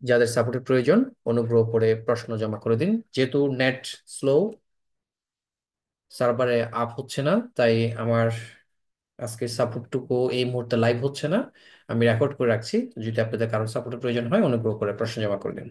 যাদের সাপোর্টের প্রয়োজন অনুগ্রহ করে প্রশ্ন জমা করে দিন। যেহেতু নেট স্লো, সার্ভারে আপ হচ্ছে না, তাই আমার আজকের সাপোর্টটুকু এই মুহূর্তে লাইভ হচ্ছে না। আমি রেকর্ড করে রাখছি। যদি আপনাদের কারো সাপোর্টের প্রয়োজন হয় অনুগ্রহ করে প্রশ্ন জমা করে দিন।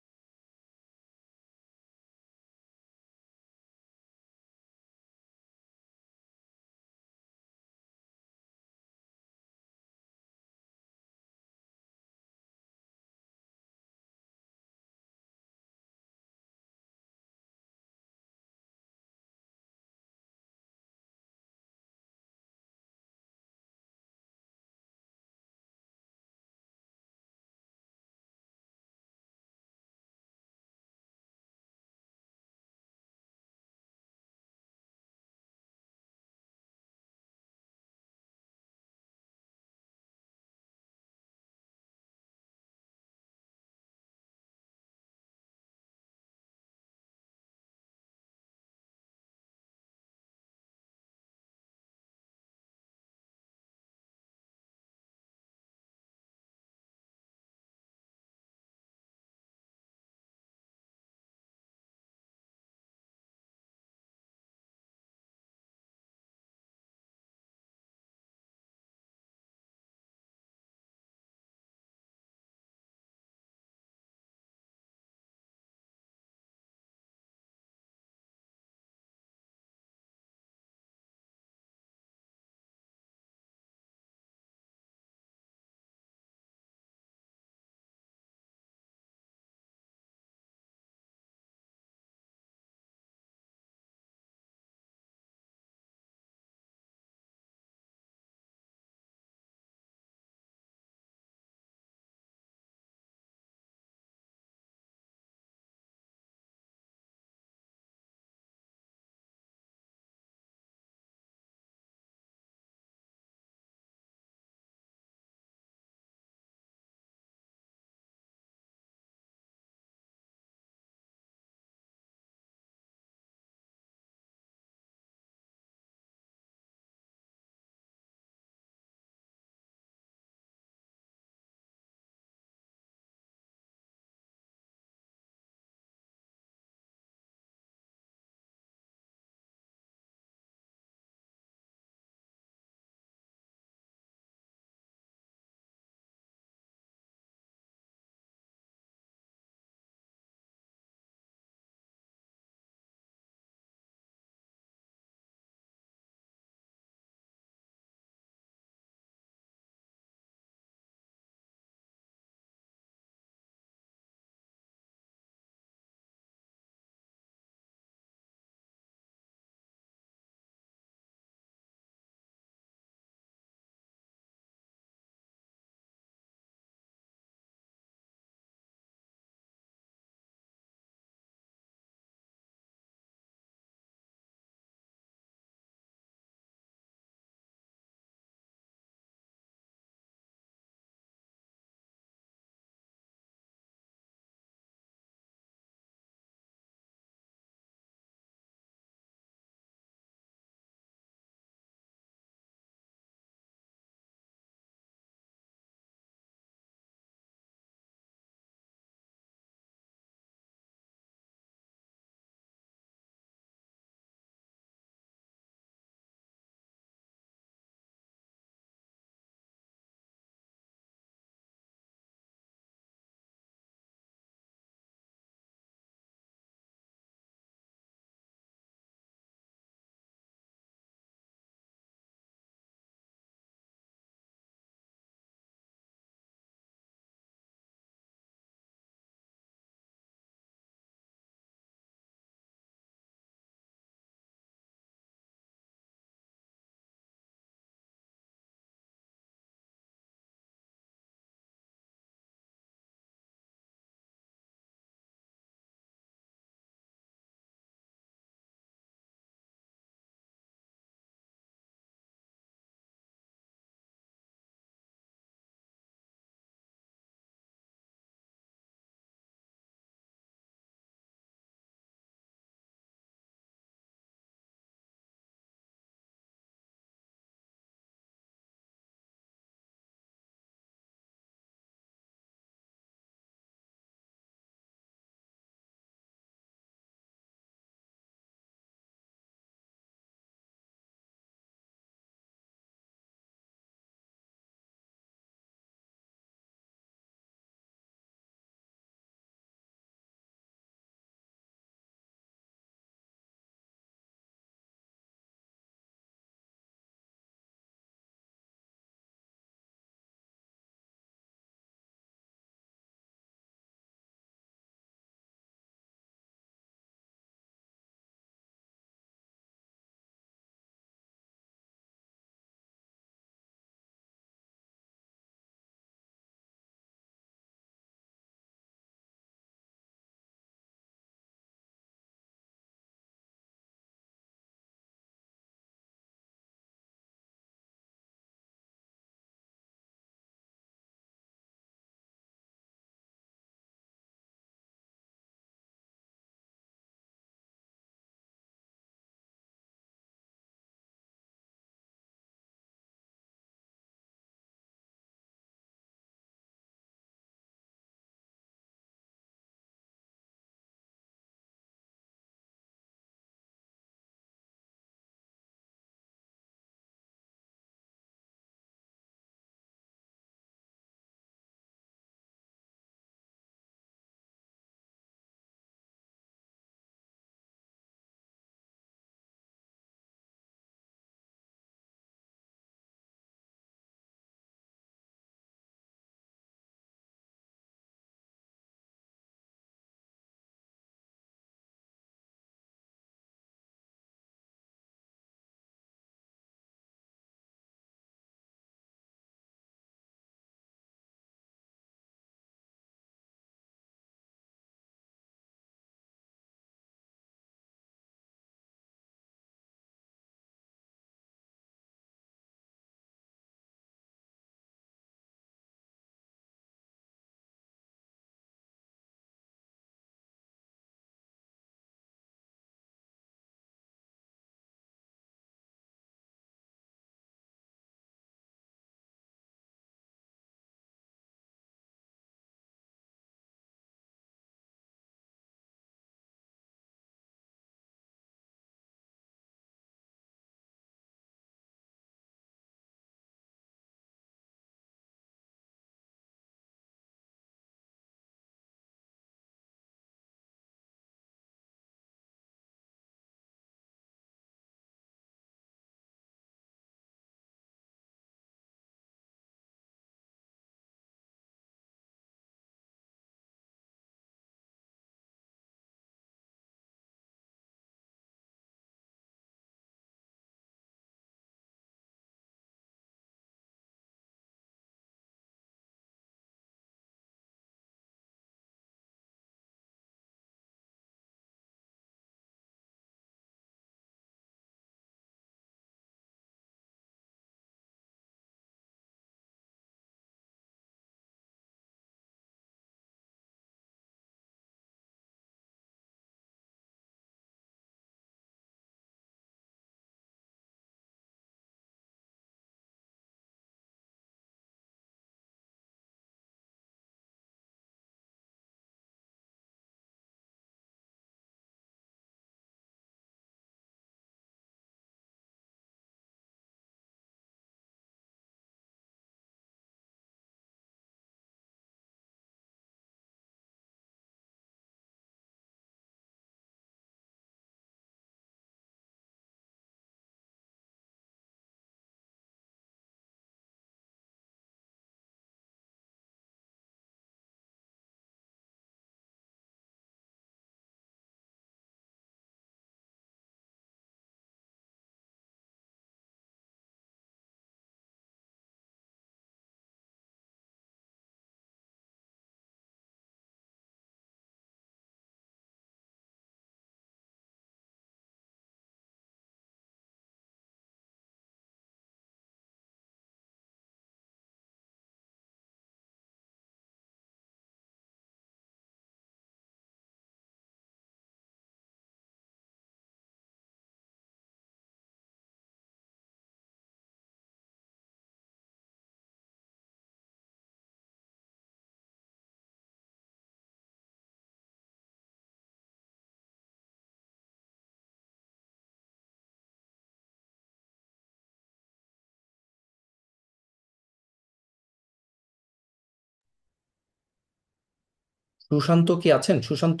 সুশান্ত কি আছেন? সুশান্ত,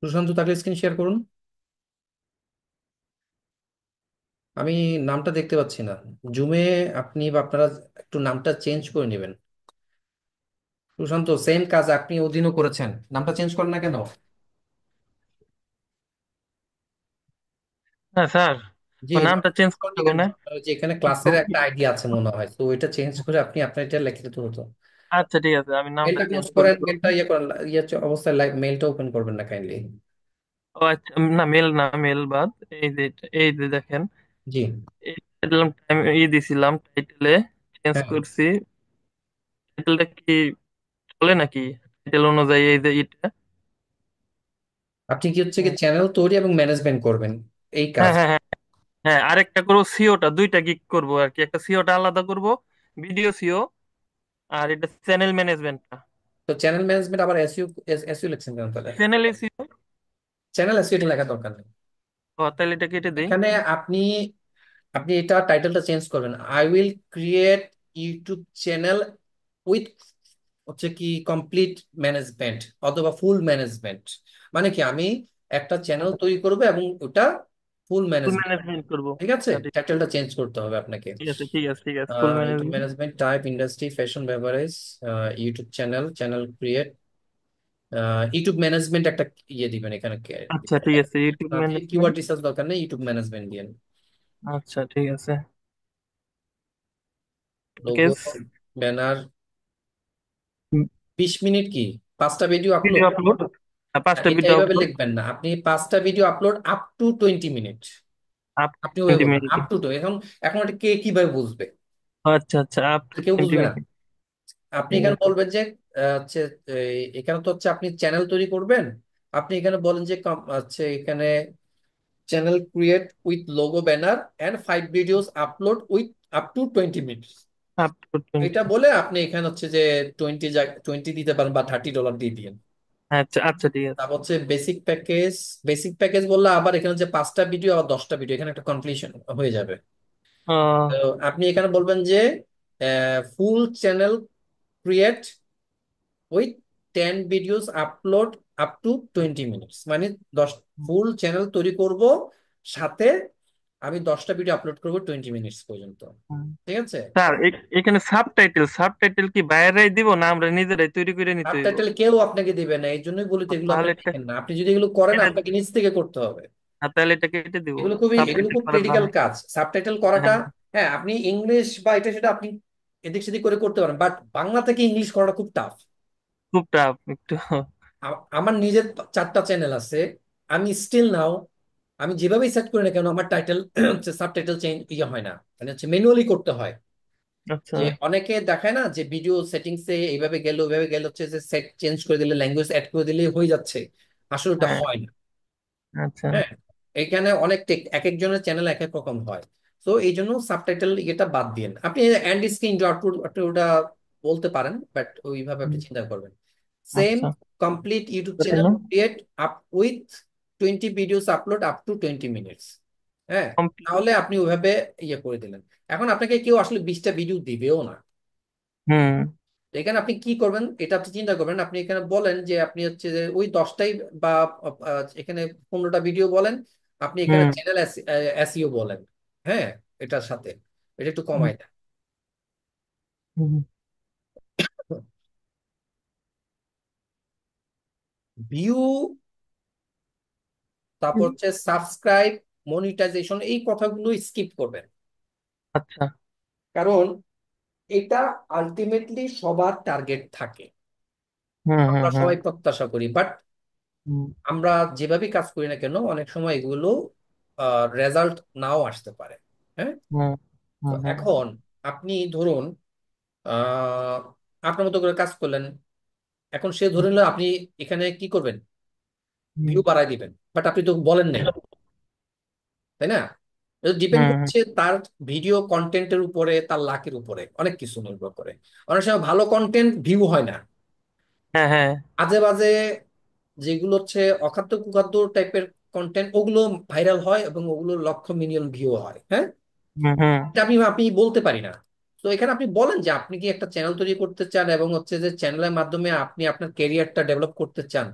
সুশান্ত থাকলে স্ক্রিন শেয়ার করুন। আমি নামটা দেখতে পাচ্ছি না জুমে। আপনি বা আপনারা একটু নামটা চেঞ্জ করে নেবেন। সুশান্ত, সেম কাজ আপনি ওদিনও করেছেন, নামটা চেঞ্জ করেন না কেন? হ্যাঁ স্যার, জি, ও নামটা নামটা চেঞ্জ চেঞ্জ করেন করতে কেন? হবে না? ওই যে এখানে ক্লাসের একটা আইডি আছে মনে হয়, তো ওইটা চেঞ্জ করে আপনি আপনার এটা লিখে দিতে হতো। আচ্ছা ঠিক আছে, আমি নামটা মেলটা চেঞ্জ ক্লোজ করে করেন, দেবো। মেলটা ইয়ে করেন, ইয়ে অবস্থায় মেলটা ওপেন করবেন না কাইন্ডলি। ও আচ্ছা, না মেল না, মেল বাদ। এই যে দেখেন, জি। এই টাইটেল আমি দিছিলাম, টাইটেলে চেঞ্জ হ্যাঁ, করছি। টাইটেলটা কি চলে নাকি? টাইটেল অনুযায়ী এই যে এটা। আপনি কি হচ্ছে কি চ্যানেল তৈরি এবং ম্যানেজমেন্ট করবেন, এই কাজ। হ্যাঁ হ্যাঁ হ্যাঁ হ্যাঁ, আরেকটা করবো সিওটা, দুইটা গিগ করবো আর কি, একটা সিওটা আলাদা করব, ভিডিও সিও, আর এটা চ্যানেল ম্যানেজমেন্টটা। তো চ্যানেল ম্যানেজমেন্ট আবার এসইও, এসইও লিখছেন কেন তাহলে? Channel SEO. চ্যানেল এসইও এটা লেখা দরকার নেই। ও তাহলে এটা কেটে দেই। এখানে আপনি আপনি এটা টাইটেলটা চেঞ্জ করবেন, I will create YouTube channel with হচ্ছে কি কমপ্লিট ম্যানেজমেন্ট অথবা ফুল ম্যানেজমেন্ট। মানে কি, আমি একটা চ্যানেল তৈরি করব এবং ওটা ফুল ফুল ম্যানেজমেন্ট। ম্যানেজমেন্ট করবো। ঠিক আছে, আচ্ছা ঠিক টাইটেলটা চেঞ্জ করতে হবে আপনাকে। ঠিক আছে ঠিক আছে ঠিক আছে, full YouTube management. Management, type industry, fashion, beverage, YouTube channel, channel create, YouTube management একটা ইয়ে দিবেন এখানে। আচ্ছা ঠিক আছে, ইউটিউব ম্যানেজমেন্ট। কিওয়ার্ড রিসার্চ দরকার নেই, ইউটিউব ম্যানেজমেন্ট দিন। আচ্ছা ঠিক আছে। Logo, case. ব্যানার, 20 মিনিট কি, 5টা ভিডিও আপলোড। Video upload. পাঁচটা এটা ভিডিও এইভাবে আপলোড। লিখবেন না, আপনি 5টা video upload up to 20 minute. Up আপনি ওই 20 বলবেন মিনিট। আপ টু এখন। এখন এটা কে কিভাবে বুঝবে? আচ্ছা আচ্ছা, আপ কেউ 20 বুঝবে না। মিনিট। আপনি ঠিক এখানে আছে। বলবেন যে হচ্ছে এখানে তো হচ্ছে আপনি চ্যানেল তৈরি করবেন। আপনি এখানে বলেন যে হচ্ছে এখানে channel create with logo, banner and 5 videos upload with up to 20 minutes. Up to 20। এটা বলে আপনি এখানে হচ্ছে যে 20 দিতে পারেন বা $30 দিয়ে দিন। আচ্ছা আচ্ছা ঠিক আছে। তারপর হচ্ছে বেসিক প্যাকেজ। বেসিক প্যাকেজ বললে আবার এখানে যে 5টা ভিডিও আবার 10টা ভিডিও, এখানে একটা কনফিউশন হয়ে যাবে। তো আহ, আপনি এখানে বলবেন যে full channel create with 10 videos upload up to 20 minutes, মানে 10 ফুল চ্যানেল তৈরি করব, সাথে আমি 10টা ভিডিও আপলোড করব 20 মিনিটস পর্যন্ত। ঠিক আছে। স্যার এখানে সাবটাইটেল কি বাইরেই দিব না আমরা নিজেরাই তৈরি করে নিতে হইব? সাবটাইটেল কেউ আপনাকে দিবে না, এই জন্যই বলি তো এগুলো আপনি তাহলে লিখেন না। আপনি যদি এগুলো করেন এটা আপনাকে নিজ থেকে করতে হবে। তাহলে এটা কেটে দিব। এগুলো সাবটাইটেল খুব করা ক্রিটিক্যাল ভালো। কাজ, সাবটাইটেল করাটা। হ্যাঁ, হ্যাঁ, আপনি ইংলিশ বা এটা সেটা আপনি এদিক সেদিক করে করতে পারেন, বাট বাংলা থেকে ইংলিশ করাটা খুব টাফ। খুব টাফ একটু। আমার নিজের 4টা চ্যানেল আছে। আমি স্টিল নাও, আমি যেভাবেই সেট করি না কেন, আমার টাইটেল সাবটাইটেল চেঞ্জ ইয়ে হয় না, মানে হচ্ছে ম্যানুয়ালি করতে হয়। আচ্ছা। যে অনেকে দেখায় না যে ভিডিও সেটিংসে এইভাবে গেল ওইভাবে গেল, হচ্ছে যে সেট চেঞ্জ করে দিলে, ল্যাঙ্গুয়েজ অ্যাড করে দিলে হয়ে যাচ্ছে। আসলে ওটা হ্যাঁ। হয় না। আচ্ছা। হ্যাঁ, এখানে অনেক এক একজনের চ্যানেল এক এক রকম হয়। তো এই জন্য সাবটাইটেল এটা বাদ দিন। আপনি এন্ড স্ক্রিন আউটপুট ওটা বলতে পারেন, বাট ওইভাবে আপনি হুম, চিন্তা করবেন। সেম আচ্ছা। কমপ্লিট ইউটিউব এটা চ্যানেল দিলাম। Create up with 20 videos upload up to 20 minutes. হ্যাঁ, কমপ্লিট। তাহলে আপনি ওইভাবে ইয়ে করে দিলেন। এখন আপনাকে কেউ আসলে 20টা ভিডিও দিবেও না। হুম তো এখানে আপনি কি করবেন এটা আপনি চিন্তা করবেন। আপনি এখানে বলেন যে আপনি হচ্ছে যে ওই 10টাই বা এখানে 15টা ভিডিও বলেন। আপনি এখানে হুম চ্যানেল এসইও বলেন। হ্যাঁ, এটার সাথে এটা একটু হুম কমাই দেন। হুম ভিউ, তারপর হুম। হচ্ছে সাবস্ক্রাইব, মনিটাইজেশন, এই কথাগুলো স্কিপ করবেন। আচ্ছা। কারণ এটা আলটিমেটলি সবার টার্গেট থাকে, হুম হুম আমরা হুম সবাই প্রত্যাশা করি, বাট হুম আমরা যেভাবেই কাজ করি না কেন অনেক সময় এগুলো রেজাল্ট নাও আসতে পারে। হ্যাঁ। হুম তো হুম হুম এখন আপনি ধরুন আহ আপনার মতো করে কাজ করলেন। এখন সে ধরে নিল আপনি এখানে কি করবেন, হুম ভিউ বাড়ায় দিবেন, বাট আপনি তো বলেন নাই, তাই না? ডিপেন্ড হুম, করছে তার ভিডিও কন্টেন্টের উপরে, তার লাকের উপরে অনেক কিছু নির্ভর করে। অনেক সময় ভালো কন্টেন্ট ভিউ হয় না, হ্যাঁ হ্যাঁ। আজে বাজে যেগুলো হচ্ছে অখাদ্য কুখাদ্য টাইপের কন্টেন্ট ওগুলো ভাইরাল হয় এবং ওগুলো লক্ষ মিলিয়ন ভিউ হয়, হ্যাঁ। হুম হুম এটা আমি আমি বলতে পারি না। তো এখানে আপনি বলেন যে আপনি কি একটা চ্যানেল তৈরি করতে চান এবং হচ্ছে যে চ্যানেলের মাধ্যমে আপনি আপনার ক্যারিয়ারটা ডেভেলপ করতে চান,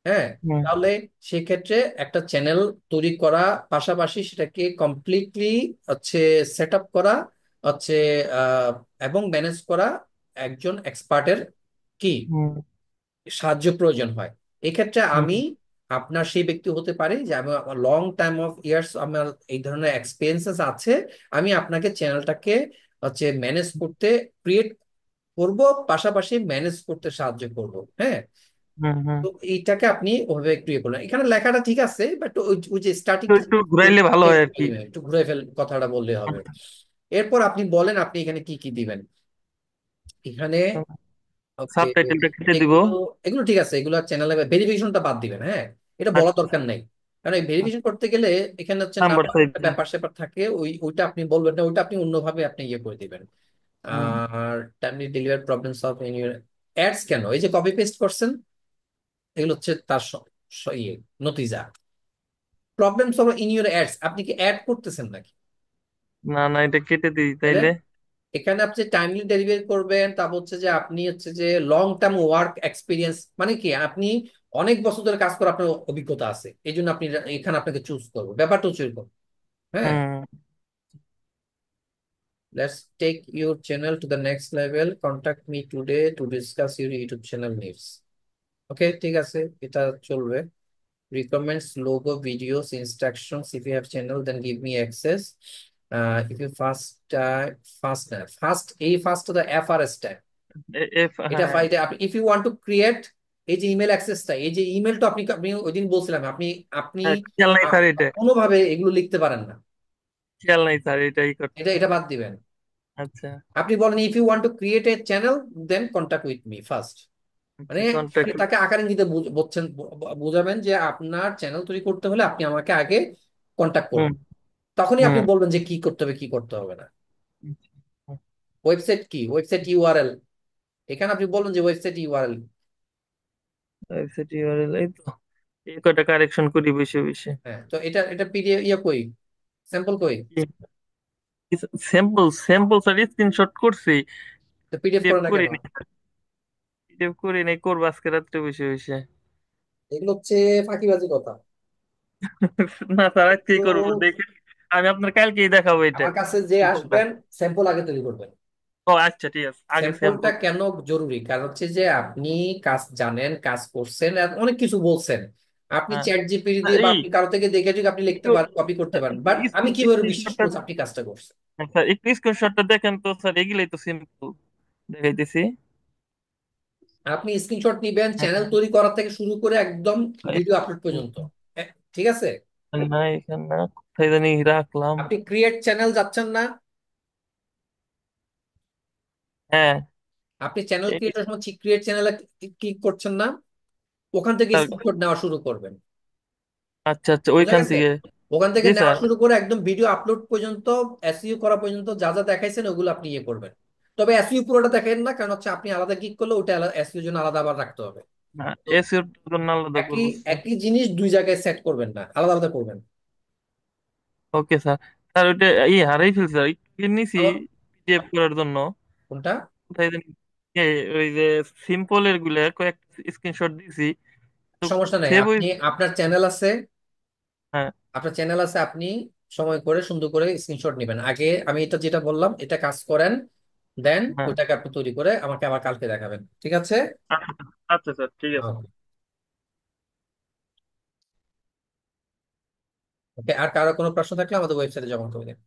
হ্যাঁ। হুম তাহলে সেক্ষেত্রে একটা চ্যানেল তৈরি করা পাশাপাশি সেটাকে কমপ্লিটলি হচ্ছে সেট আপ করা হচ্ছে আহ, এবং ম্যানেজ করা একজন এক্সপার্টের কি হুম সাহায্য প্রয়োজন হয়। এক্ষেত্রে হুম আমি আপনার সেই ব্যক্তি হতে পারি যে আমি লং টাইম অফ ইয়ার্স আমার এই ধরনের এক্সপিরিয়েন্সেস আছে। আমি আপনাকে চ্যানেলটাকে হচ্ছে ম্যানেজ করতে, ক্রিয়েট করব, পাশাপাশি ম্যানেজ করতে সাহায্য করব, হ্যাঁ। হুম হুম। তো এইটাকে আপনি ওভাবে একটু ইয়ে করলেন, এখানে লেখাটা ঠিক আছে বাট ওই ওই যে স্টার্টিং তো একটু ঘুরাইলে ভালো হয় আর কি। একটু ঘুরে ফেল কথাটা বললে হবে। এরপর আপনি বলেন আপনি এখানে কি কি দিবেন এখানে। ওকে, সাবটাইটেলটা কেটে দিব। এগুলো এগুলো ঠিক আছে, এগুলো চ্যানেলে ভেরিফিকেশনটা বাদ দিবেন, হ্যাঁ। এটা বলার আচ্ছা দরকার নাই, কারণ এই ভেরিফিকেশন করতে গেলে এখানে হচ্ছে নাম্বার নাম্বার একটা চাইছে। ব্যাপার স্যাপার থাকে, ওইটা আপনি বলবেন না, ওইটা আপনি অন্যভাবে আপনি ইয়ে করে দিবেন। হুম আর timely deliver problems of in your ads, কেন এই যে কপি পেস্ট করছেন এগুলো হচ্ছে তার ইয়ে নতিজা। Problems of in your ads, আপনি কি অ্যাড করতেছেন নাকি? না না, এটা কেটে দিই তাহলে তাইলে। এখানে আপনি টাইমলি ডেলিভারি করবেন, তারপর হচ্ছে যে আপনি হচ্ছে যে লং টার্ম ওয়ার্ক এক্সপিরিয়েন্স, মানে কি আপনি অনেক বছর ধরে কাজ করার আপনার অভিজ্ঞতা আছে, এই জন্য আপনি এখানে আপনাকে চুজ করবো, ব্যাপারটা হচ্ছে এরকম, হ্যাঁ। Hmm. Let's take your channel to the next level, contact me today to discuss your YouTube channel needs. Okay, ঠিক আছে, এটা চলবে। Recommends logo, videos, instructions. If you have channel, then give me access. If you fast, a fast to the FRS tag. এটা হ্যাঁ, ফাইটে আপনি if you want to create, এই যে ইমেল অ্যাক্সেসটা, এই যে ইমেলটা আপনি আপনি ওই দিন বলছিলাম আপনি আপনি হ্যাঁ, খেয়াল নাই স্যার এটা। কোনোভাবে এগুলো লিখতে পারেন না, খেয়াল নাই স্যার, এটাই এটা করতেছে। এটা বাদ দিবেন। আচ্ছা। আপনি বলেন if you want to create a channel then contact with me first. মানে আপনি কন্ট্যাক্ট। তাকে আকার ইঙ্গিতে বলছেন, বোঝাবেন যে আপনার চ্যানেল তৈরি করতে হলে আপনি আমাকে আগে কন্ট্যাক্ট হুম করবেন। তখনই আপনি হুম। বলবেন যে কি করতে হবে কি করতে হবে না। ওয়েবসাইট কি, ওয়েবসাইট ইউআরএল, এখানে আপনি বলবেন যে ওয়েবসাইট ইউআরএল। ওয়েবসাইট ইউআরএল, এই তো এই কয়টা কারেকশন করি বসে বসে। হ্যাঁ, তো এটা এটা পিডিএফ ইয়ে কই, স্যাম্পল কই? স্যাম্পল স্যাম্পল স্যার স্ক্রিনশট করছি। তো পিডিএফ পিডিএফ করে না করি কেন? নাই। পিডিএফ করি নাই, করবো আজকে রাত্রে বসে বসে। এগুলো হচ্ছে ফাঁকিবাজি কথা। না স্যার, আজকেই এগুলো করবো দেখে। আমি আপনার কালকেই দেখাবো এটা। আমার কাছে যে রিপোর্টটা। আসবেন স্যাম্পল আগে তৈরি করবেন। ও আচ্ছা, ঠিক আছে, আগে স্যাম্পলটা স্যাম্পল। কেন জরুরি, কারণ হচ্ছে যে আপনি কাজ জানেন, কাজ করছেন আর অনেক কিছু বলছেন, আপনি হ্যাঁ। চ্যাট জিপিটি দিয়ে বা এই আপনি কারো থেকে দেখে যদি আপনি লিখতে একটু পারেন, কপি করতে পারেন, বাট আমি কিভাবে বিশ্বাস স্ক্রিনশটটা। করছি আপনি কাজটা করছেন? স্যার একটু স্ক্রিনশটটা দেখেন তো স্যার, এগুলাই তো সিম্পল দেখাইতেছি। আপনি স্ক্রিনশট নিবেন চ্যানেল হ্যাঁ। তৈরি করা থেকে শুরু করে একদম ভিডিও আপলোড পর্যন্ত, ঠিক আছে। না এখানে না, কোথায় জানি রাখলাম। আপনি ক্রিয়েট চ্যানেল যাচ্ছেন না, হ্যাঁ। আপনি চ্যানেল এই ক্রিয়েটের সময় ক্রিয়েট চ্যানেলে ক্লিক করছেন না, ওখান থেকে স্যার, স্ক্রিনশট নেওয়া শুরু করবেন, আচ্ছা আচ্ছা, বুঝা ওইখান গেছে। থেকে। ওখান থেকে জি নেওয়া স্যার। শুরু করে একদম ভিডিও আপলোড পর্যন্ত, এসইও করা পর্যন্ত যা যা দেখাইছেন ওগুলো আপনি ইয়ে করবেন। তবে এসইও পুরোটা দেখেন না, কারণ হচ্ছে আপনি আলাদা ক্লিক করলে ওটা এসইও জন্য আলাদা আবার রাখতে হবে। না, তো এসিওর জন্য আলাদা একই করবো স্যার। একই জিনিস দুই জায়গায় সেট করবেন না, আলাদা আলাদা করবেন। Okay sir. স্যার ওইটা হারাই ফেলছি স্যার, একটু নিছি আবার পিডিএফ করার জন্য। কোনটা? কোথায় জানি ওই যে সিম্পলের গুলা কয়েকটা স্ক্রিনশট দিছি, তো সমস্যা নাই, সেভ হয়ে। আপনি আপনার চ্যানেল আছে, হ্যাঁ আপনার চ্যানেল আছে, আপনি সময় করে সুন্দর করে স্ক্রিনশট নেবেন আগে, আমি এটা যেটা বললাম এটা কাজ করেন, দেন হ্যাঁ। ওইটাকে আপনি তৈরি করে আমাকে আবার কালকে দেখাবেন, ঠিক আছে। আচ্ছা আচ্ছা স্যার, ঠিক আছে। ওকে, আর কারো কোনো প্রশ্ন থাকলে আমাদের ওয়েবসাইটে জমা করে দিন।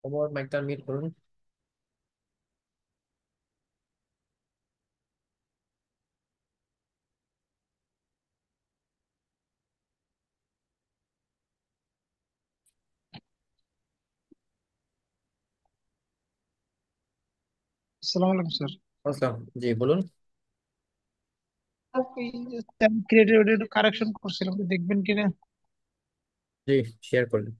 খবর, মাইকটা মিট করুন। আসসালামু আলাইকুম স্যার। আসসালাম, জি বলুন। ক্রিয়েটিভ একটু কারেকশন করছিলাম, তো দেখবেন কিনা? জি, শেয়ার করুন।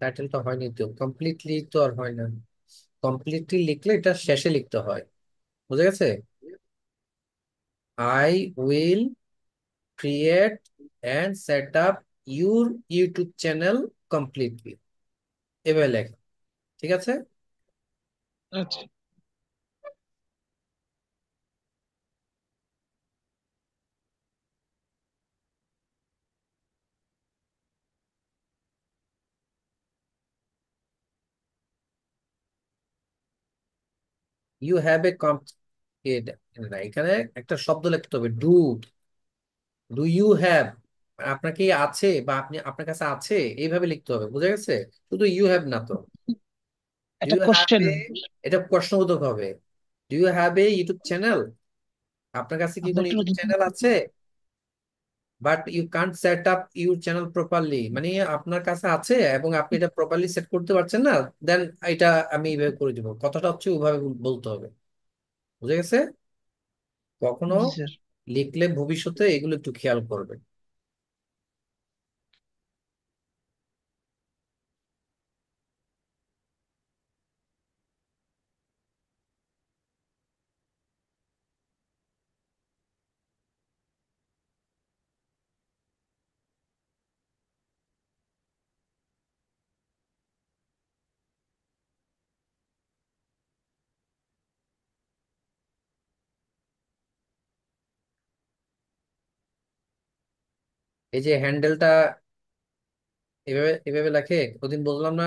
টাইটেলটা হয়নি তো, কমপ্লিটলি তো আর হয় না। কমপ্লিটলি লিখলে এটা শেষে লিখতে হয়, বুঝে গেছে? I will create and set up your YouTube channel completely, এভাবে লেখা। ঠিক আছে। আচ্ছা। ইউ হ্যাভ এ কম, না, এখানে একটা শব্দ লিখতে হবে, ডু। ডু ইউ হ্যাভ, আপনার কি আছে বা আপনি আপনার কাছে আছে, এইভাবে লিখতে হবে, বুঝে গেছে? শুধু ইউ হ্যাভ না তো। ডু এটা ইউ হ্যাভ কোশ্চেন। এ, এটা প্রশ্নবোধক হবে। Do you have a YouTube channel, আপনার কাছে কি আপনি কোনো একটু ইউটিউব চ্যানেল আছে? But you can't set up your channel properly, মানে আপনার কাছে আছে এবং আপনি এটা প্রপারলি সেট করতে পারছেন না, দেন এটা আমি এইভাবে করে দিব, কথাটা হচ্ছে ওইভাবে বলতে হবে, বুঝে গেছে? কখনো জি স্যার। লিখলে ভবিষ্যতে এগুলো একটু খেয়াল করবেন। এই যে হ্যান্ডেলটা এভাবে এভাবে লেখে, ওদিন বললাম না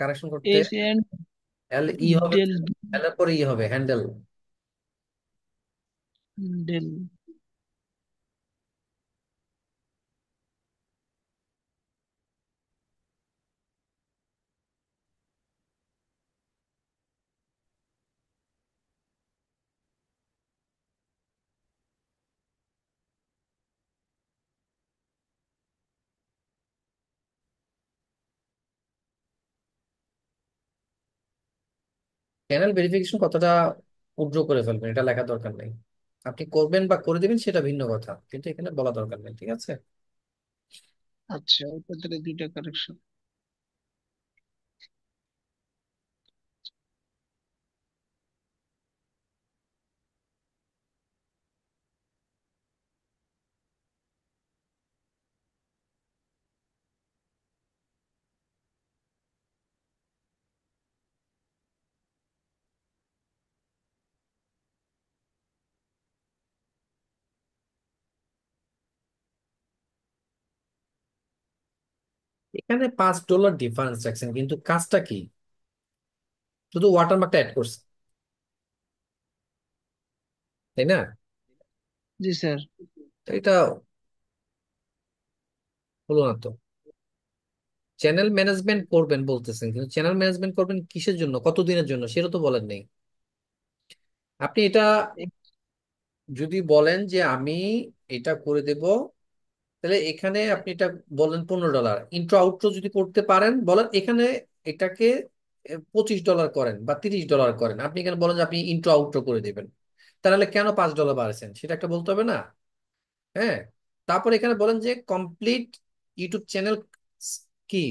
কারেকশন করতে? এস এন্ড এল ই হবে, ডেল। এল এর পরে ই হবে, হ্যান্ডেল। ডেল। চ্যানেল ভেরিফিকেশন কতটা উজ্জ্বল করে ফেলবেন এটা লেখা দরকার নেই। আপনি করবেন বা করে দিবেন সেটা ভিন্ন কথা, কিন্তু এখানে বলা দরকার নেই, ঠিক আছে? আচ্ছা, ওটা তাহলে দুইটা কারেকশন। এখানে $5 ডিফারেন্স রাখছেন, কিন্তু কাজটা কি? শুধু ওয়াটারমার্কটা অ্যাড করছে, তাই না? জি স্যার। তো এটা হলো না তো। চ্যানেল ম্যানেজমেন্ট করবেন বলতেছেন, কিন্তু চ্যানেল ম্যানেজমেন্ট করবেন কিসের জন্য, কতদিনের জন্য, সেটা তো বলেন নেই। আপনি এটা যদি বলেন যে আমি এটা করে দেব, তাহলে এখানে আপনি এটা বলেন $15, ইন্ট্রো আউটরো যদি করতে পারেন বলেন এখানে এটাকে $25 করেন বা $30 করেন, আপনি এখানে বলেন যে আপনি ইন্ট্রো আউটরো করে দিবেন, তাহলে কেন $5 বাড়াচ্ছেন সেটা একটা বলতে হবে না? হ্যাঁ। তারপর এখানে বলেন যে কমপ্লিট ইউটিউব চ্যানেল কি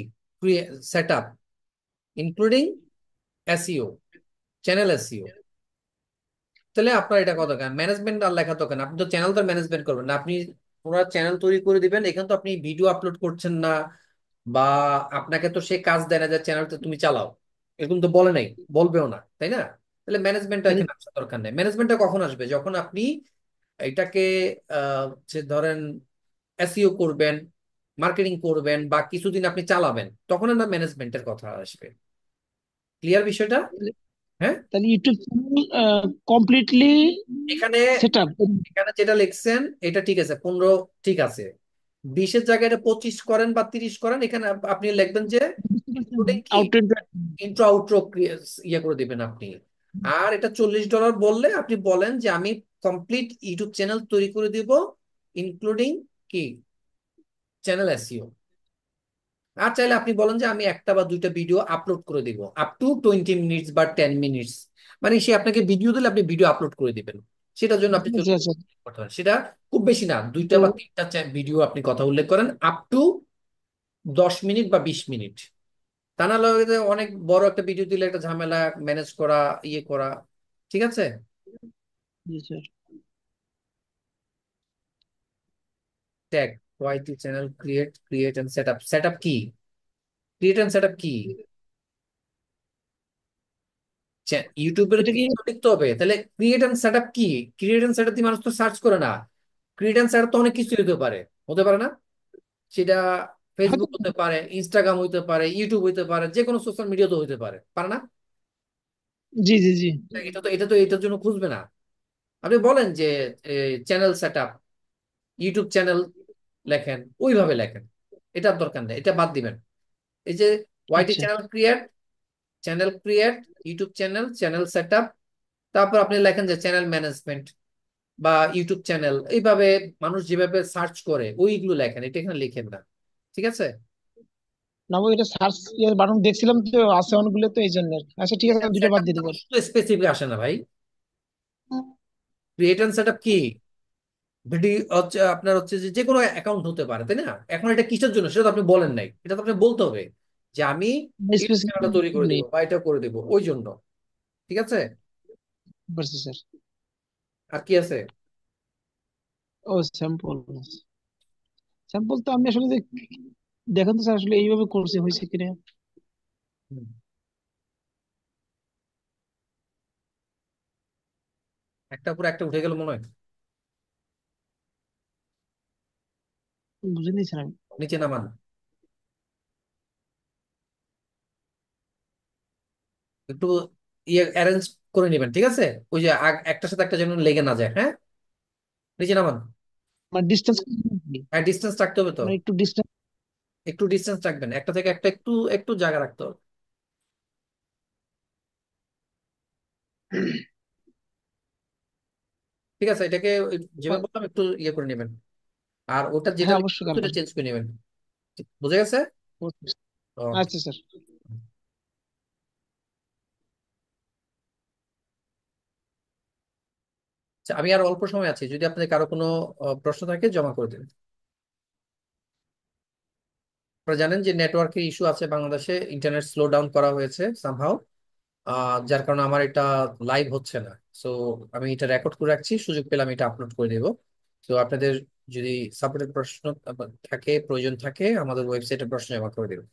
set up, including SEO, channel SEO. তাহলে আপনার এটা কত কেন ম্যানেজমেন্ট আর লেখা তো কেন, আপনি তো চ্যানেল তো ম্যানেজমেন্ট করবেন না, আপনি ওনার চ্যানেল তৈরি করে দিবেন, এখানে তো আপনি ভিডিও আপলোড করছেন না, বা আপনাকে তো সে কাজ দেয় না যে চ্যানেলটা তুমি চালাও, এরকম তো বলে নাই, বলবেও না, তাই না? তাহলে ম্যানেজমেন্টটা তাহলে এখানে আসার দরকার নেই। ম্যানেজমেন্টটা কখন আসবে? যখন আপনি এটাকে যে ধরেন এসইও করবেন, মার্কেটিং করবেন, বা কিছুদিন আপনি চালাবেন, তখন না ম্যানেজমেন্টের কথা আসবে। ক্লিয়ার বিষয়টা? হ্যাঁ। তাহলে ইউটিউব চ্যানেল কমপ্লিটলি এখানে সেট আপ। এখানে যেটা লিখছেন এটা ঠিক আছে, 15 ঠিক আছে, 20-এর জায়গায় এটা 25 করেন বা 30 করেন, এখানে আপনি লিখবেন যে ইনক্লুডিং কি আউটডোর। ইন্ট্রো আউটরো ইয়ে করে দিবেন আপনি। আর এটা $40 বললে আপনি বলেন যে আমি কমপ্লিট ইউটিউব চ্যানেল তৈরি করে দিব, ইনক্লুডিং কি চ্যানেল এসইও। আর চাইলে আপনি বলেন যে আমি একটা বা দুইটা ভিডিও আপলোড করে দিব আপ টু 20 মিনিটস বা 10 মিনিটস, মানে সে আপনাকে ভিডিও দিলে আপনি ভিডিও আপলোড করে দিবেন, সেটার জন্য আপনি আচ্ছা আচ্ছা। করতে পারেন। সেটা খুব বেশি না, দুইটা তো বা তিনটা ভিডিও আপনি কথা উল্লেখ করেন আপ টু 10 মিনিট বা 20 মিনিট। তা না হলে যে অনেক বড় একটা ভিডিও দিলে একটা ঝামেলা, ম্যানেজ করা, ইয়ে করা। ঠিক আছে। জি sir. Tag, YT channel create and set up. Set up কি? ক্রিয়েট এন্ড সেট আপ কি? ইউটিউবের এটা কি? কিছু লিখতে হবে, তাহলে ক্রিয়েট এন্ড সেট আপ কি? ক্রিয়েট এন্ড সেট আপ দিয়ে মানুষ তো সার্চ করে না। ক্রিয়েট এন্ড সেট আপ তো অনেক কিছু হতে পারে, হতে পারে না? সেটা হয়তো। ফেসবুক হতে পারে, ইনস্টাগ্রাম হইতে পারে, ইউটিউব হইতে পারে, যে কোনো সোশ্যাল মিডিয়া তো হইতে পারে, পারে না? জি জি জি। এটা তো এটার জন্য খুঁজবে না। আপনি বলেন যে channel set up, YouTube channel লেখেন, ওইভাবে লেখেন, এটার দরকার নেই, এটা বাদ দিবেন। এই যে ওয়াইটি আচ্ছা। Channel create YouTube channel, channel set up, তারপর আপনি লেখেন যে চ্যানেল ম্যানেজমেন্ট বা ইউটিউব চ্যানেল, এইভাবে মানুষ যেভাবে সার্চ করে ওইগুলো লেখেন, এটা এখানে লিখেন না। ঠিক আছে। না ওই এটা সার্চ বাটন দেখছিলাম তো আছে অনেকগুলো, তো এই জন্য আর কি। আচ্ছা ঠিক আছে, আমি দুইটা সেট বাদ আপ দিয়ে তো দেবো। একটু স্পেসিফিক আসে না ভাই? ক্রিয়েট এন্ড সেট আপ কি? ভিডিও হচ্ছে আপনার হচ্ছে যে যে কোনো অ্যাকাউন্ট হতে পারে, তাই না? এখন এটা কিসের জন্য সেটা তো আপনি বলেন নাই, এটা তো আপনি বলতে হবে যে আমি ইউটিউব চ্যানেলটা তৈরি করে দিব স্পেসিফিক বা এটা করে দিব ওই জন্য। ঠিক আছে। বলছি স্যার। আর কি আছে? ও স্যাম্পল। স্যাম্পল তো আমি আসলে দেখেন তো স্যার, আসলে এইভাবে করছে হয়েছে কিনা। হুম। একটা পুরো একটা উঠে গেল মনে হয়। বুঝে নিয়েছেন আমি। নিচে নামান, একটু ইয়ে অ্যারেঞ্জ করে নেবেন, ঠিক আছে? ওই যে একটার সাথে একটা যেন লেগে না যায়, হ্যাঁ। নিচে নামান। মানে ডিস্টেন্স, হ্যাঁ, ডিস্টেন্স রাখতে হবে তো, মানে একটু ডিস্টেন্স। একটু ডিস্টেন্স রাখবেন, একটা থেকে একটা একটু একটু জায়গা রাখতে হবে। ঠিক আছে, এটাকে যেভাবে বললাম একটু ইয়ে করে নেবেন, আর ওটা যেটা হ্যাঁ অবশ্যই কারণ। চেঞ্জ করে নেবেন। বুঝে গেছে? ওকে। আচ্ছা স্যার। আচ্ছা, আমি আর অল্প সময় আছি, যদি আপনাদের কারো কোনো প্রশ্ন থাকে জমা করে দিন। আপনারা জানেন যে নেটওয়ার্কের ইস্যু আছে বাংলাদেশে, ইন্টারনেট স্লো ডাউন করা হয়েছে সামহাও, যার কারণে আমার এটা লাইভ হচ্ছে না। সো আমি এটা রেকর্ড করে রাখছি, সুযোগ পেলে আমি এটা আপলোড করে দেবো। তো আপনাদের যদি সাপোর্টের প্রশ্ন থাকে, প্রয়োজন থাকে, আমাদের ওয়েবসাইটে প্রশ্ন জমা করে দেবেন।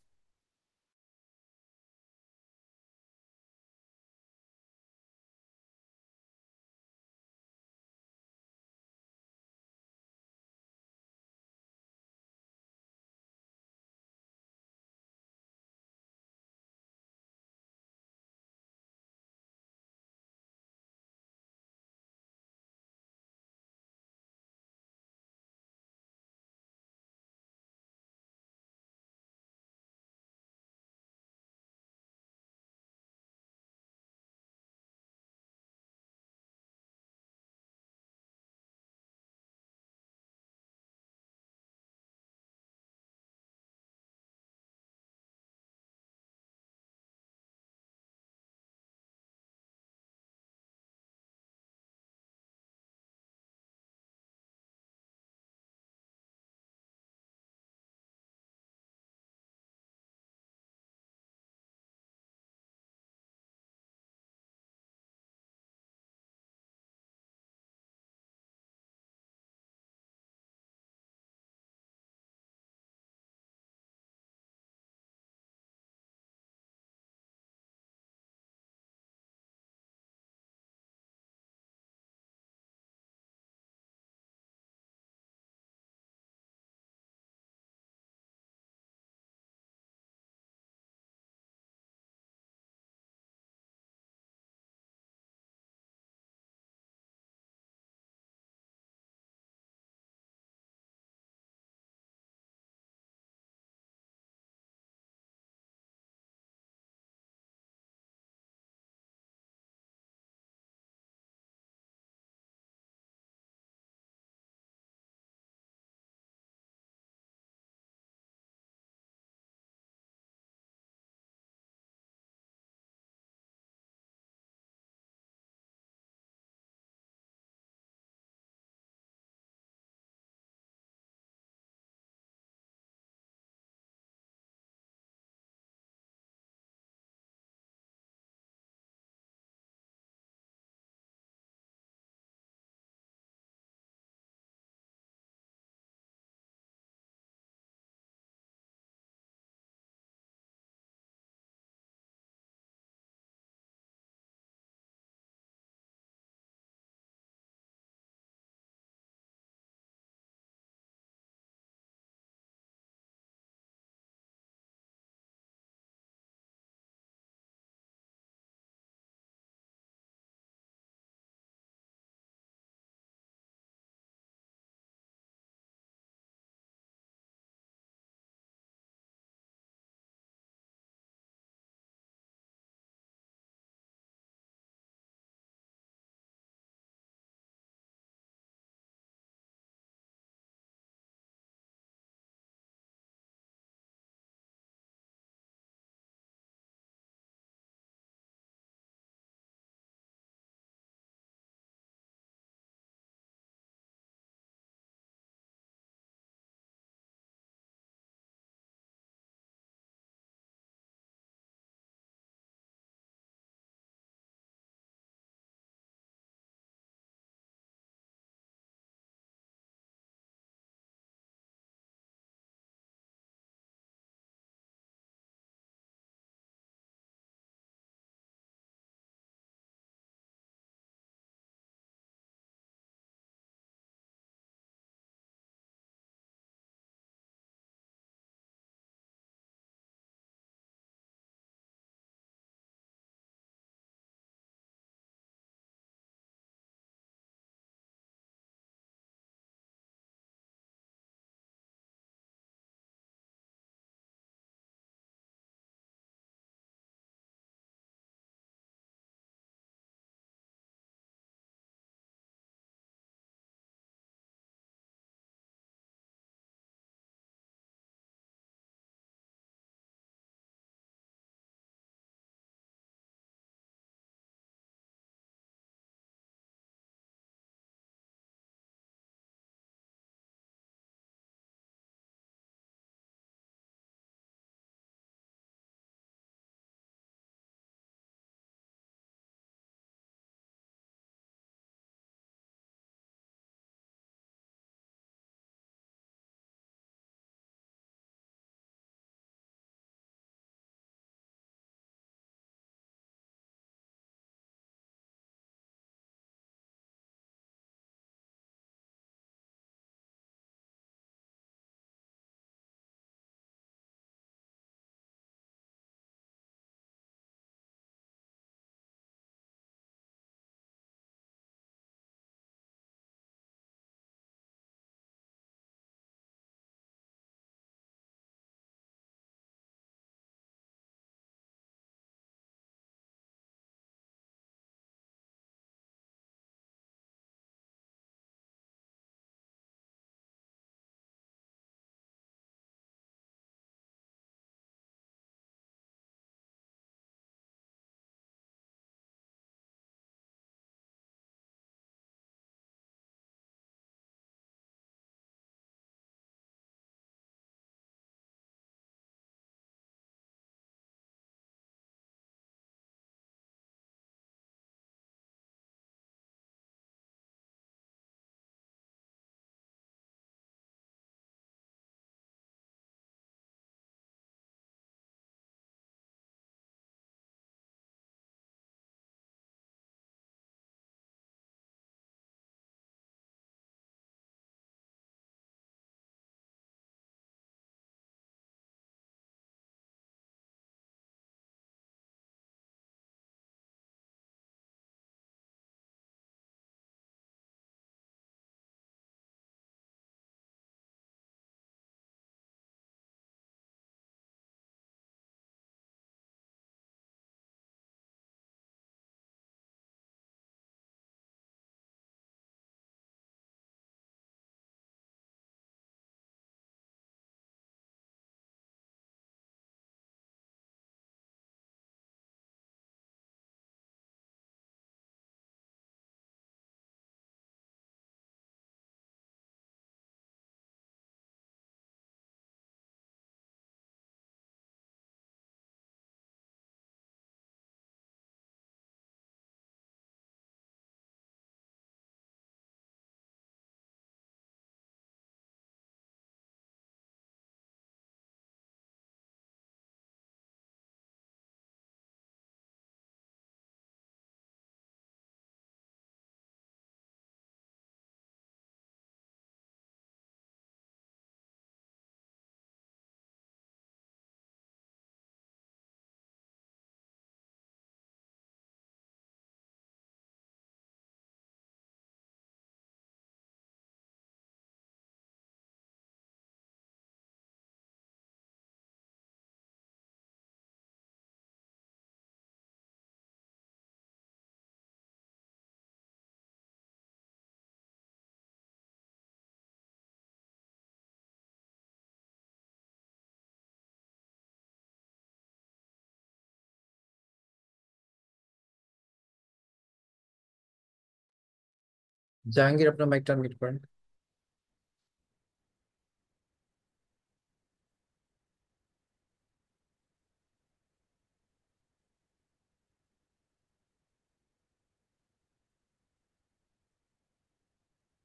জাহাঙ্গীর, আপনার মাইকটা মিউট করেন।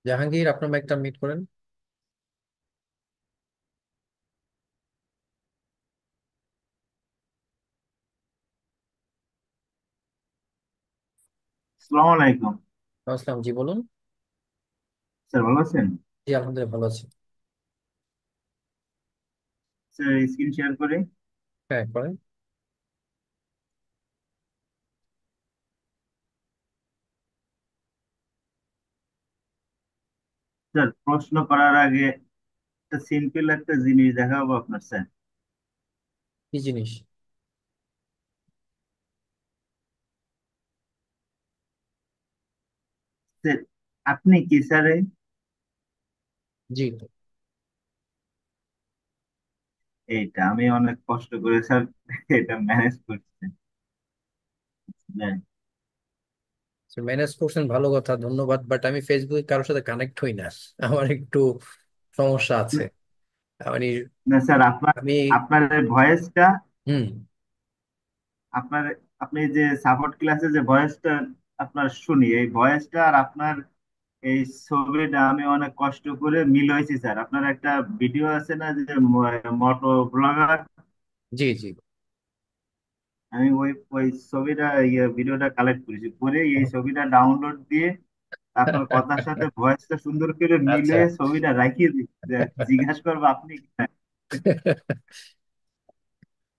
জাহাঙ্গীর, আপনার মাইকটা মিউট করেন। আসসালামু আলাইকুম। আসসালাম, জি বলুন। স্যার ভালো আছেন? জি আলহামদুলিল্লাহ, ভালো আছি। স্যার স্ক্রিন শেয়ার করে। হ্যাঁ, করেন। স্যার প্রশ্ন করার আগে একটা সিম্পল একটা জিনিস দেখাবো আপনার স্যার। কি জিনিস? স্যার আপনি কি স্যার জি। এইটা আমি অনেক কষ্ট করে স্যার এটা ম্যানেজ করছি। বুঝলেন? ম্যানেজ করছেন, ভালো কথা, ধন্যবাদ। বাট আমি ফেসবুকে কারোর সাথে কানেক্ট হই না। আমার একটু সমস্যা আছে। মানে না স্যার, আপনার আমি আপনার ভয়েসটা, হুম। আপনার আপনি যে সাপোর্ট ক্লাসে যে ভয়েসটা আপনার শুনি, এই ভয়েসটা আর আপনার এই ছবিটা আমি অনেক কষ্ট করে মিল হয়েছি স্যার। আপনার একটা ভিডিও আছে না যে মোটো ব্লগার, জি জি। আমি ওই ওই ছবিটা ভিডিওটা কালেক্ট করেছি, করে এই ছবিটা ডাউনলোড দিয়ে আপনার কথার সাথে ভয়েসটা সুন্দর করে মিলে আচ্ছা। ছবিটা রাখিয়ে দিই, জিজ্ঞাসা করবো আপনি কিনা।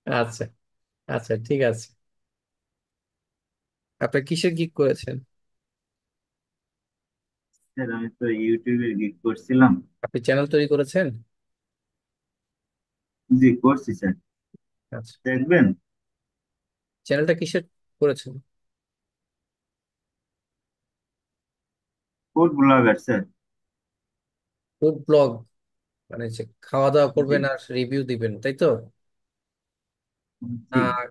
আচ্ছা। আচ্ছা, ঠিক আছে। আপনি কিসের গিগ করেছেন? স্যার আমি তো ইউটিউবে গিগ করছিলাম। আপনি চ্যানেল তৈরি করেছেন? জি করছি স্যার, আচ্ছা। দেখবেন। চ্যানেলটা কিসের করেছেন? Food blogger sir. Food blog, মানে যে খাওয়া দাওয়া জি করবেন আর রিভিউ দিবেন, তাই তো? জি আহ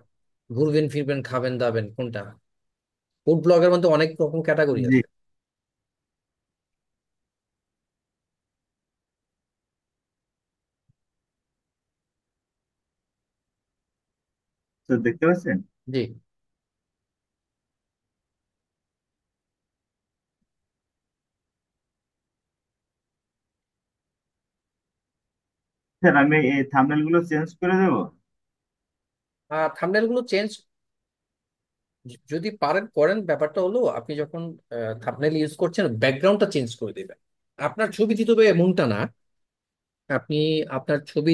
ঘুরবেন ফিরবেন খাবেন দাবেন, কোনটা? ফুড ব্লগের মধ্যে অনেক রকম ক্যাটাগরি জি। আছে। স্যার দেখতে পাচ্ছেন? জি। স্যার আমি এই থাম্বনেল গুলো চেঞ্জ করে দেবো। থাম্বনেল গুলো চেঞ্জ যদি পারেন করেন। ব্যাপারটা হলো, আপনি যখন থাম্বনেল ইউজ করছেন ব্যাকগ্রাউন্ডটা চেঞ্জ করে দিবেন। আপনার ছবি দিতে হবে এমনটা না। আপনি আপনার ছবি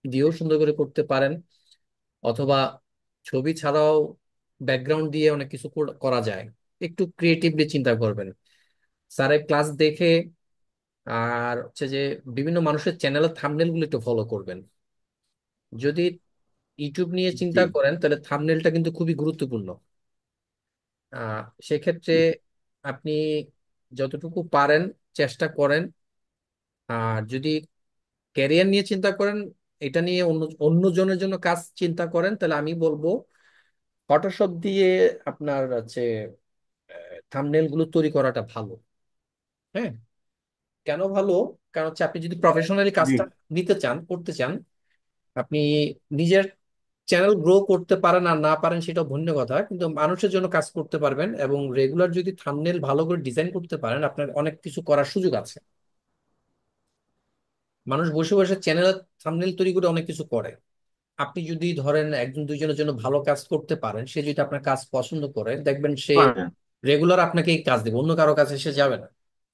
দিয়েও সুন্দর করে করতে পারেন, অথবা ছবি ছাড়াও ব্যাকগ্রাউন্ড দিয়ে অনেক কিছু করা যায়। একটু ক্রিয়েটিভলি চিন্তা করবেন। স্যারের ক্লাস দেখে আর হচ্ছে যে বিভিন্ন মানুষের চ্যানেলের থাম্বনেল গুলো একটু ফলো করবেন। যদি ইউটিউব নিয়ে জি চিন্তা করেন তাহলে থাম্বনেলটা কিন্তু খুবই গুরুত্বপূর্ণ। সেক্ষেত্রে আপনি যতটুকু পারেন চেষ্টা করেন। আর যদি ক্যারিয়ার নিয়ে চিন্তা করেন, এটা নিয়ে অন্য অন্য জনের জন্য কাজ চিন্তা করেন, তাহলে আমি বলবো ফটোশপ দিয়ে আপনার হচ্ছে থাম্বনেল গুলো তৈরি করাটা ভালো। হ্যাঁ। কেন ভালো? কারণ হচ্ছে আপনি যদি প্রফেশনালি জি। কাজটা নিতে চান, করতে চান, আপনি নিজের চ্যানেল গ্রো করতে পারেন আর না পারেন সেটা ভিন্ন কথা, কিন্তু মানুষের জন্য কাজ করতে পারবেন এবং রেগুলার যদি থাম্বনেল ভালো করে ডিজাইন করতে পারেন, আপনার অনেক কিছু করার সুযোগ আছে। মানুষ বসে বসে চ্যানেল থাম্বনেল তৈরি করে অনেক কিছু করে। আপনি যদি ধরেন একজন দুইজনের জন্য ভালো কাজ করতে পারেন, সে যদি আপনার কাজ পছন্দ করে, দেখবেন সে করা যায়। রেগুলার আপনাকে এই কাজ দেবে, অন্য কারো কাছে সে যাবে না।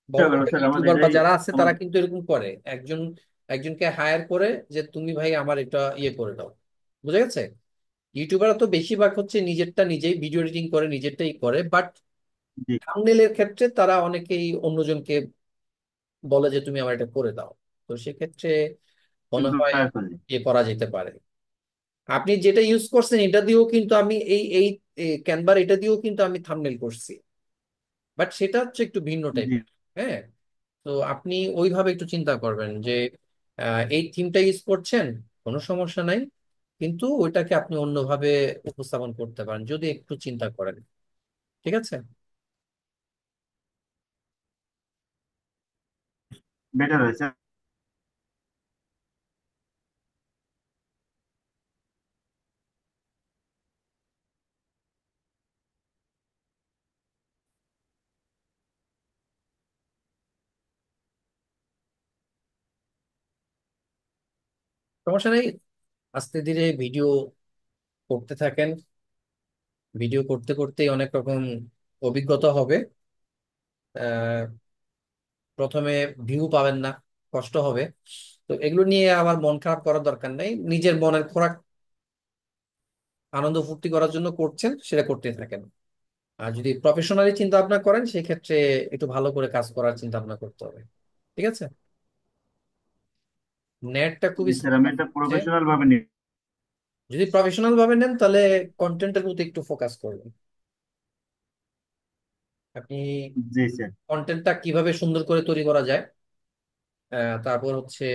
বড় বড় স্যার আমার ইউটিউবার বা এটাই যারা আছে তারা আমাদের। কিন্তু এরকম করে। একজনকে হায়ার করে যে তুমি ভাই আমার এটা ইয়ে করে দাও। বুঝা গেছে? ইউটিউবার তো বেশিরভাগ হচ্ছে নিজেরটা নিজেই ভিডিও এডিটিং করে, নিজেরটাই করে, বাট জি থাম্বনেলের ক্ষেত্রে তারা অনেকেই অন্যজনকে বলে যে তুমি আমার এটা করে দাও। তো সেক্ষেত্রে মনে হয় এমপ্লয়ার খুঁজি। ইয়ে করা যেতে পারে। আপনি যেটা ইউজ করছেন এটা দিয়েও কিন্তু আমি এই এই ক্যানভার এটা দিয়েও কিন্তু আমি থাম্বনেল করছি, বাট সেটা হচ্ছে একটু ভিন্ন জি। টাইপের। হ্যাঁ। তো আপনি ওইভাবে একটু চিন্তা করবেন যে এই থিমটা ইউজ করছেন, কোনো সমস্যা নাই, কিন্তু ওইটাকে আপনি অন্যভাবে উপস্থাপন করতে পারেন যদি একটু চিন্তা করেন। ঠিক আছে? বেটার হয়েছে। সমস্যা নেই, আস্তে ধীরে ভিডিও করতে থাকেন। ভিডিও করতে করতেই অনেক রকম অভিজ্ঞতা হবে। আহ, প্রথমে ভিউ পাবেন না, কষ্ট হবে। তো এগুলো নিয়ে আবার মন খারাপ করার দরকার নেই। নিজের মনের খোরাক আনন্দ ফুর্তি করার জন্য করছেন, সেটা করতে থাকেন। আর যদি প্রফেশনালি চিন্তা ভাবনা করেন, সেই ক্ষেত্রে একটু ভালো করে কাজ করার চিন্তা ভাবনা করতে হবে। ঠিক আছে? নেটটা খুবই জি স্যার, স্লো আমি এটা হচ্ছে। প্রফেশনাল ভাবে নিই। যদি প্রফেশনাল ভাবে নেন, তাহলে কন্টেন্টের প্রতি একটু ফোকাস করবেন। আপনি জি স্যার। কন্টেন্টটা কিভাবে সুন্দর করে তৈরি করা যায়, তারপর হচ্ছে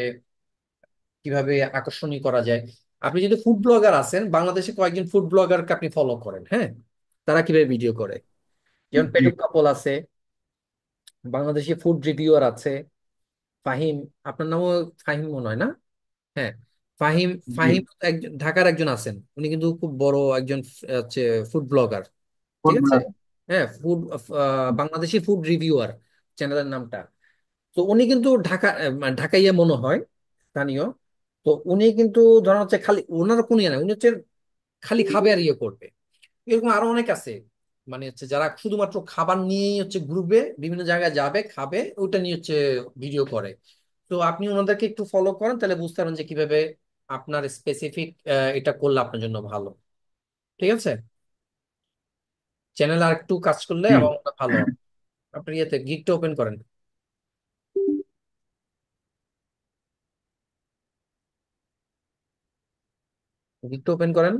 কিভাবে আকর্ষণীয় করা যায়। আপনি যদি ফুড ব্লগার আছেন, বাংলাদেশে কয়েকজন ফুড ব্লগারকে আপনি ফলো করেন, হ্যাঁ, তারা কিভাবে ভিডিও করে। যেমন জি। পেটুক কাপল আছে, বাংলাদেশি ফুড রিভিউয়ার আছে, ফাহিম, আপনার নামও ফাহিম মনে হয় না? হ্যাঁ, ফাহিম। জি। ফাহিম একজন ঢাকার একজন আছেন, উনি কিন্তু খুব বড় একজন হচ্ছে ফুড ব্লগার। ঠিক আছে? ফুটবলার। হ্যাঁ, ফুড, বাংলাদেশি ফুড রিভিউয়ার চ্যানেলের নামটা। তো উনি কিন্তু ঢাকা, মানে ঢাকাইয়া মনে হয়, স্থানীয়। তো উনি কিন্তু ধরেন হচ্ছে খালি ওনার কোনো ইয়ে না, উনি হচ্ছে খালি খাবে আর ইয়ে করবে। এরকম আরো অনেক আছে, মানে হচ্ছে যারা শুধুমাত্র খাবার নিয়েই হচ্ছে গ্রুপে বিভিন্ন জায়গায় যাবে, খাবে, ওটা নিয়ে হচ্ছে ভিডিও করে। তো আপনি ওনাদেরকে একটু ফলো করেন, তাহলে বুঝতে পারেন যে কিভাবে আপনার স্পেসিফিক এটা করলে আপনার জন্য ভালো। ঠিক আছে? চ্যানেল আর একটু কাজ করলে জি। এবং ভালো হবে। আপনি ইয়েতে গিগটা ওপেন করেন, গিগটা ওপেন করেন।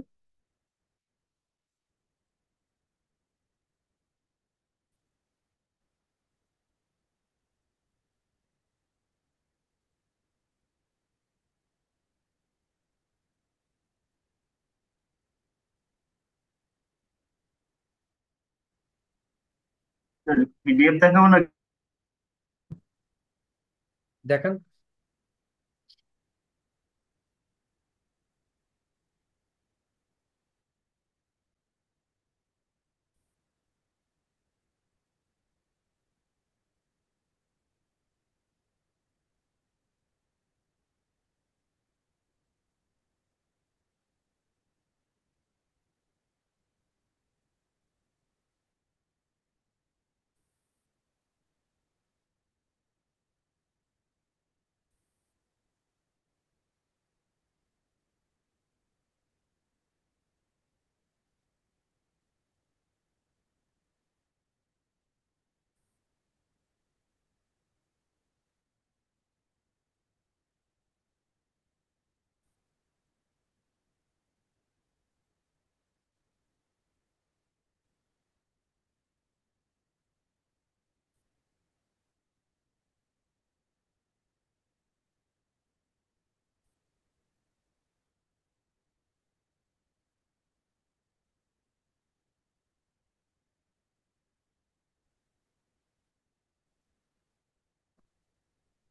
পিডিএফ দেখাবো না? দেখেন,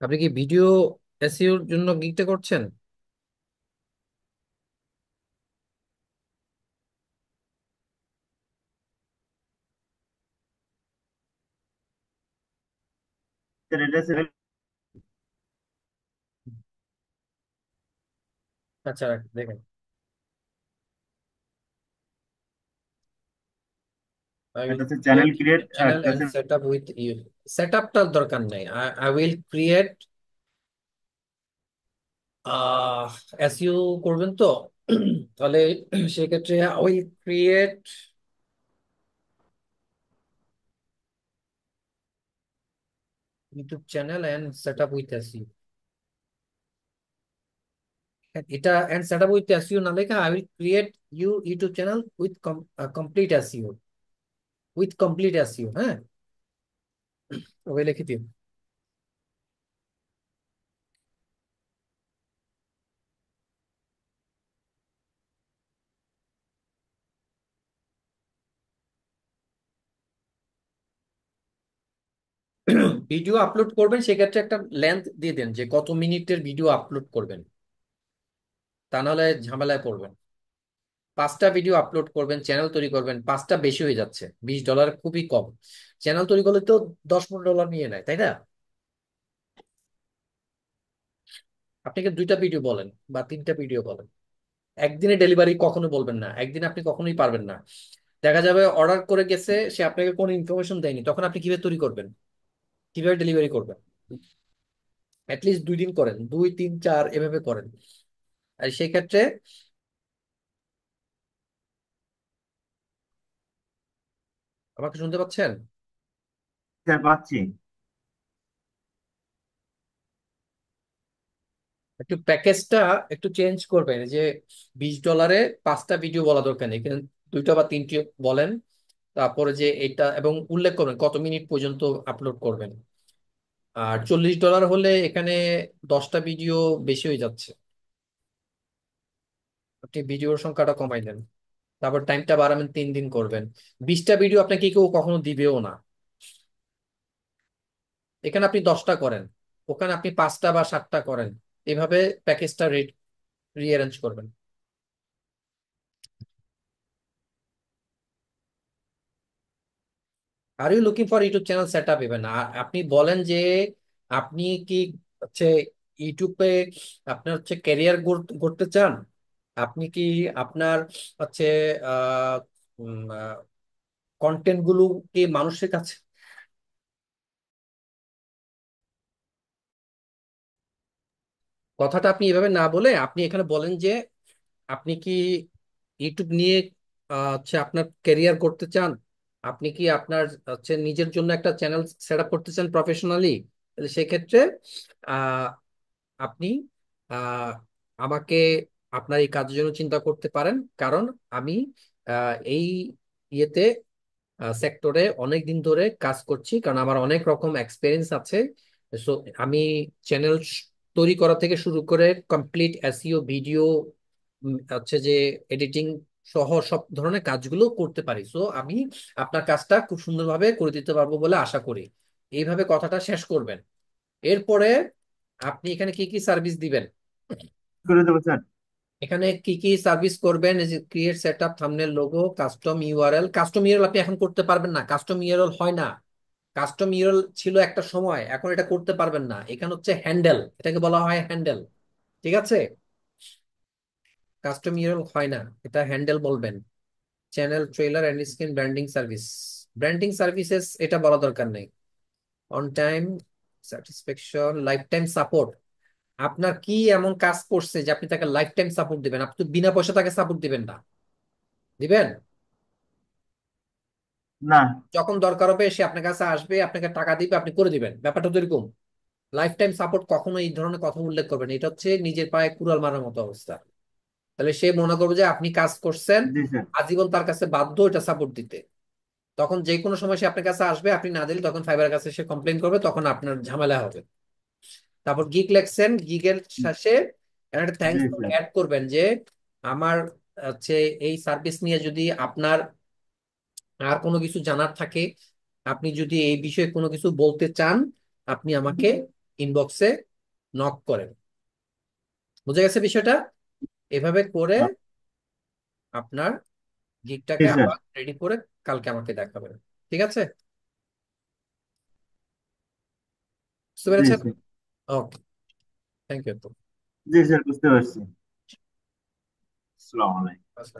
আপনি কি ভিডিও এসইওর জন্য গিগটা করছেন? স্যার এটা স্যার। আচ্ছা, দেখেন, I will এটা হচ্ছে চ্যানেল create ক্রিয়েট, a আর channel একটা and হচ্ছে set up with you. সেটআপটার দরকার নেই। I will create, এসইও করবেন তো, তাহলে সেক্ষেত্রে I will create YouTube channel and set up with SEO। এটা and set up with SEO না লেখা, I will create you YouTube channel with complete SEO, with complete SEO, হ্যাঁ, ওই লিখে দিন। ভিডিও আপলোড করবেন সেক্ষেত্রে একটা লেন্থ দিয়ে দেন যে কত মিনিটের ভিডিও আপলোড করবেন, তা নাহলে ঝামেলায় পড়বেন। 5টা ভিডিও আপলোড করবেন, চ্যানেল তৈরি করবেন, 5টা বেশি হয়ে যাচ্ছে, $20 খুবই কম। চ্যানেল তৈরি করলে তো $10-15 নিয়ে নেয়, তাই না? আপনাকে 2টা ভিডিও বলেন বা 3টা ভিডিও বলেন, একদিনে ডেলিভারি কখনো বলবেন না, একদিনে আপনি কখনোই পারবেন না। দেখা যাবে অর্ডার করে গেছে, সে আপনাকে কোনো ইনফরমেশন দেয়নি, তখন আপনি কিভাবে তৈরি করবেন, কিভাবে ডেলিভারি করবেন? অ্যাটলিস্ট 2 দিন করেন, 2, 3, 4 এভাবে করেন। আর সেই ক্ষেত্রে আমাকে শুনতে পাচ্ছেন? স্যার পাচ্ছি। একটু প্যাকেজটা একটু চেঞ্জ করবেন, যে $20 5টা ভিডিও বলা দরকার নেই, এখানে 2টা বা 3টি বলেন। তারপরে যে এটা এবং উল্লেখ করবেন কত মিনিট পর্যন্ত আপলোড করবেন। আর $40 হলে এখানে 10টা ভিডিও বেশি হয়ে যাচ্ছে, আপনি ভিডিওর সংখ্যাটা কমাই দেন। তারপর টাইমটা বাড়াবেন, 3 দিন করবেন। 20টা ভিডিও আপনাকে কেউ কখনো দিবেও না। এখানে আপনি 10টা করেন, ওখানে আপনি 5টা বা 7টা করেন, এভাবে প্যাকেজটা রিঅ্যারেঞ্জ করবেন। Are you looking for YouTube channel set up even, আপনি বলেন যে আপনি কি হচ্ছে ইউটিউবে আপনার হচ্ছে ক্যারিয়ার গড়তে চান, আপনি কি আপনার হচ্ছে কন্টেন্ট গুলো কি মানুষের কাছে, কথাটা আপনি এভাবে না বলে আপনি এখানে বলেন যে আপনি কি ইউটিউব নিয়ে হচ্ছে আপনার ক্যারিয়ার করতে চান, আপনি কি আপনার হচ্ছে নিজের জন্য একটা চ্যানেল সেট আপ করতে চান প্রফেশনালি। সেক্ষেত্রে আহ আপনি আহ আমাকে আপনার এই কাজের জন্য চিন্তা করতে পারেন, কারণ আমি এই ইয়েতে সেক্টরে অনেক দিন ধরে কাজ করছি, কারণ আমার অনেক রকম এক্সপিরিয়েন্স আছে। সো আমি চ্যানেল তৈরি করা থেকে শুরু করে কমপ্লিট এসইও, ভিডিও হচ্ছে যে এডিটিং সহ সব ধরনের কাজগুলো করতে পারি। সো আমি আপনার কাজটা খুব সুন্দরভাবে করে দিতে পারবো বলে আশা করি। এইভাবে কথাটা শেষ করবেন। এরপরে আপনি এখানে কি কি সার্ভিস দিবেন, করে দেবো স্যার। এখানে কি কি সার্ভিস করবেন, এই যে create setup, thumbnail, logo, custom URL. Custom URL আপনি এখন করতে পারবেন না, কাস্টম ইউআরএল হয় না। কাস্টম ইউআরএল ছিল একটা সময়, এখন এটা করতে পারবেন না। এখানে হচ্ছে হ্যান্ডেল, এটাকে বলা হয় হ্যান্ডেল, ঠিক আছে? কাস্টম ইউআরএল হয় না, এটা হ্যান্ডেল বলবেন। Channel, trailer and screen, branding service, branding services এটা বলা দরকার নেই। On time satisfaction, life time support. আপনার কি এমন কাজ করছে যে আপনি তাকে লাইফ টাইম সাপোর্ট দিবেন? আপনি তো বিনা পয়সা তাকে সাপোর্ট দিবেন না, দিবেন? না। যখন দরকার হবে সে আপনার কাছে আসবে, আপনাকে টাকা দিবে, আপনি করে দিবেন, ব্যাপারটা তো এরকম। লাইফ টাইম সাপোর্ট কখনো এই ধরনের কথা উল্লেখ করবেন, এটা হচ্ছে নিজের পায়ে কুড়াল মারার মতো অবস্থা। তাহলে সে মনে করবে যে আপনি কাজ করছেন, জি স্যার। আজীবন তার কাছে বাধ্য এটা সাপোর্ট দিতে। তখন যে কোনো সময় সে আপনার কাছে আসবে, আপনি না দিলে তখন ফাইবারের কাছে সে কমপ্লেন করবে, তখন আপনার ঝামেলা হবে। তারপর গিগ লেখছেন, গিগের শেষে একটা জি থ্যাঙ্কস স্যার। অ্যাড করবেন যে আমার হচ্ছে এই সার্ভিস নিয়ে যদি আপনার আর কোনো কিছু জানার থাকে, আপনি যদি এই বিষয়ে কোনো কিছু বলতে চান, আপনি আমাকে ইনবক্সে নক করেন। বুঝে গেছে বিষয়টা? এভাবে করে আপনার জি গিগটাকে স্যার। আবার রেডি করে কালকে আমাকে দেখাবেন, ঠিক আছে? বুঝতে জি পেরেছেন? স্যার। Okay, thank you. জি স্যার, বুঝতে পারছি। আসসালামু আলাইকুম। আচ্ছা।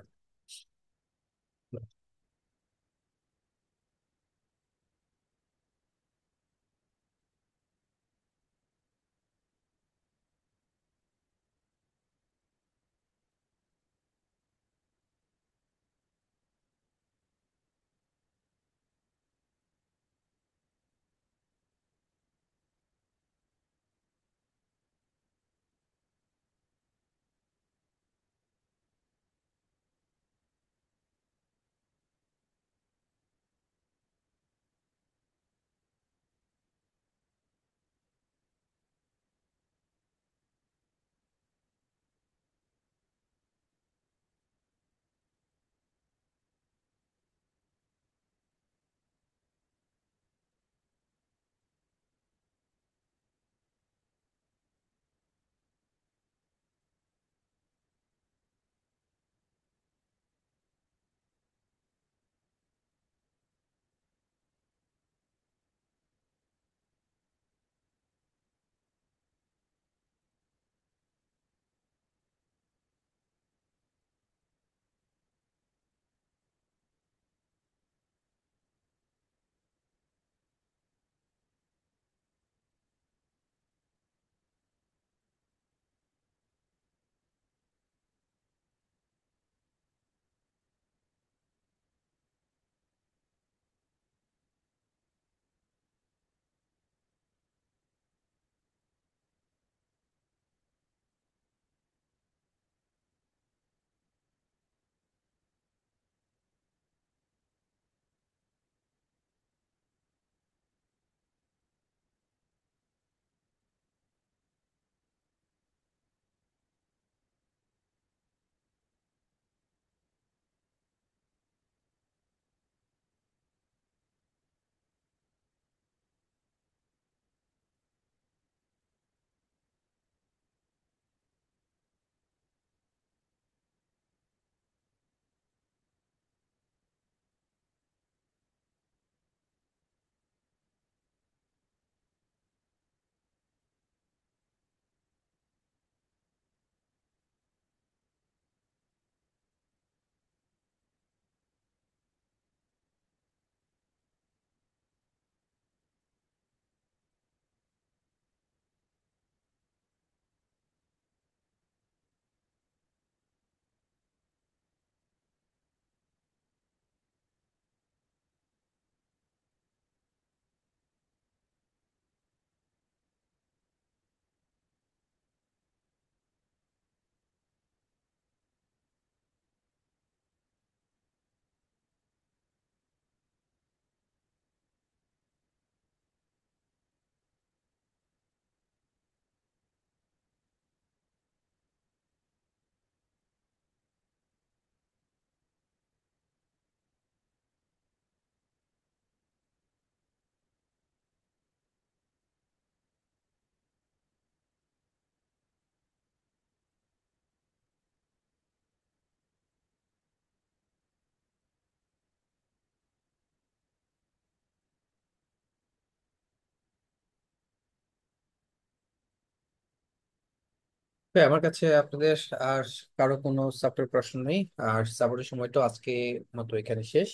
আমার কাছে আপনাদের আর কারো কোনো সাপোর্টের প্রশ্ন নেই। আর সাপোর্টের সময়টা আজকে মতো এখানে শেষ।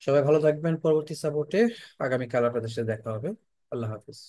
সবাই ভালো থাকবেন। পরবর্তী সাপোর্টে আগামীকাল আপনাদের সাথে দেখা হবে। আল্লাহ হাফিজ।